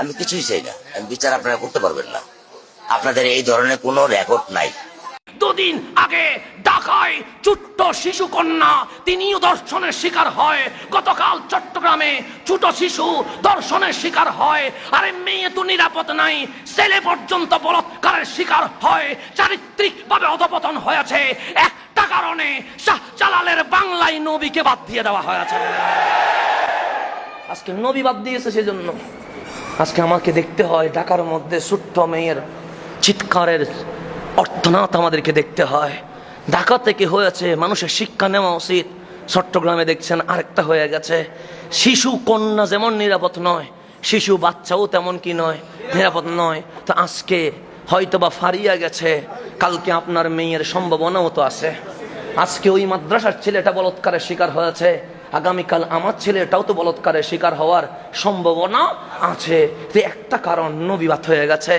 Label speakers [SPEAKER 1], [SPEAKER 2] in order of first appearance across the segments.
[SPEAKER 1] আমি কিছুই চাই না, আমি বিচার আপনারা করতে পারবেন না। আপনাদের এই ধরনের কোনো রেকর্ড নাই।
[SPEAKER 2] দুদিন আগে ঢাকায় ছোট্ট শিশু কন্যা তিনিও ধর্ষণের শিকার হয়। গতকাল চট্টগ্রামে ছোট শিশু ধর্ষণের শিকার হয়। আরে মেয়ে তো নিরাপদ নাই, ছেলে পর্যন্ত বলাৎকারের শিকার হয়, চারিত্রিক ভাবে অধপতন হয়েছে। একটা কারণে শাহজালালের বাংলায় নবীকে বাদ দিয়ে দেওয়া হয়েছে। আজকে নবী বাদ দিয়েছে, সেজন্য আজকে আমাকে দেখতে হয় ঢাকার মধ্যে ছোট্ট মেয়ের চিৎকারের অর্থনাথ আমাদেরকে দেখতে হয়। ঢাকা থেকে হয়েছে, মানুষের শিক্ষা নেওয়া উচিত। চট্টগ্রামে দেখছেন আরেকটা হয়ে গেছে। শিশু কন্যা যেমন নিরাপদ নয়, শিশু বাচ্চাও তেমন কি নয়, নিরাপদ নয়। তো আজকে হয়তো বা ফারিয়া গেছে, কালকে আপনার মেয়ের সম্ভাবনাও তো আছে। আজকে ওই মাদ্রাসার ছেলেটা বলাৎকারের শিকার হয়েছে, আগামীকাল আমার ছেলেটাও তো বলাৎকারের শিকার হওয়ার সম্ভাবনা আছে। একটা কারণ নবী বাদ হয়ে গেছে,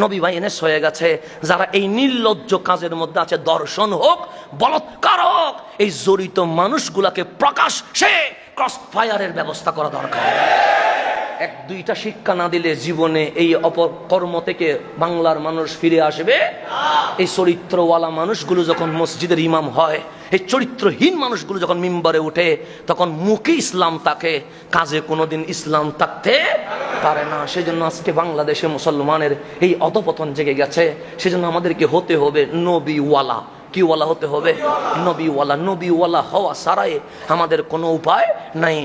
[SPEAKER 2] নবী ভাইনেস হয়ে গেছে। যারা এই নির্লজ্জ কাজের মধ্যে আছে, দর্শন হোক, বলাৎকার হোক, এই জড়িত মানুষগুলাকে প্রকাশ্যে ক্রস ফায়ারের ব্যবস্থা করা দরকার। এক দুইটা শিক্ষা না দিলে জীবনে এই অপকর্ম থেকে বাংলার মানুষ ফিরে আসবে। এই চরিত্রওয়ালা মানুষগুলো যখন মসজিদের ইমাম হয়, এই চরিত্রহীন মানুষগুলো যখন মিম্বরে উঠে, তখন মুখে ইসলাম থাকে, কাজে কোনোদিন ইসলাম থাকতে পারে না। সেজন্য আজকে বাংলাদেশে মুসলমানের এই অধপতন জেগে গেছে। সেজন্য আমাদেরকে হতে হবে নবীওয়ালা। কি ওয়ালা হতে হবে? নবীওয়ালা। নবীওয়ালা হওয়া ছাড়াই আমাদের কোনো উপায় নাই।